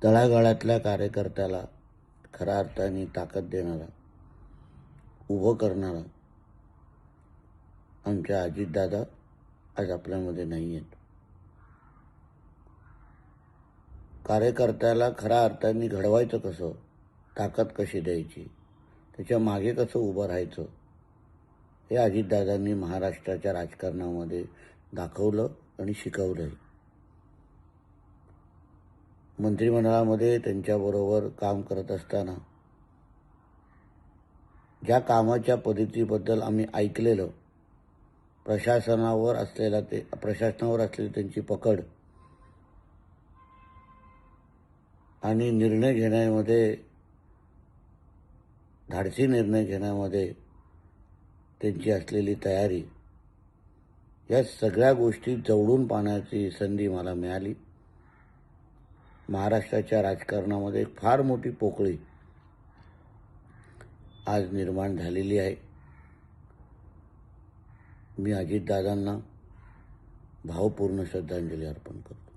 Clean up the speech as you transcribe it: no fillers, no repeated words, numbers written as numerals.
तळागाळातल्या कार्यकर्त्याला खऱ्या अर्थाने ताकद देणारा, उभं करणारा आमच्या अजितदादा आज आपल्यामध्ये नाही आहेत. कार्यकर्त्याला खऱ्या अर्थाने घडवायचं कसं, ताकद कशी द्यायची, त्याच्या मागे कसं उभं राहायचं, हे अजितदादांनी महाराष्ट्राच्या राजकारणामध्ये दाखवलं आणि शिकवलंय. मंत्रिमंडळामध्ये त्यांच्याबरोबर काम करत असताना ज्या कामाच्या पद्धतीबद्दल आम्ही ऐकलेलं, प्रशासनावर असलेली त्यांची पकड आणि धाडसी निर्णय घेण्यामध्ये त्यांची असलेली तयारी, या सगळ्या गोष्टी जवळून पाहण्याची संधी मला मिळाली. महाराष्ट्राच्या राजकारणामध्ये एक फार मोठी पोकळी आज निर्माण झालेली आहे. मी अजितदादांना भावपूर्ण श्रद्धांजली अर्पण करतो.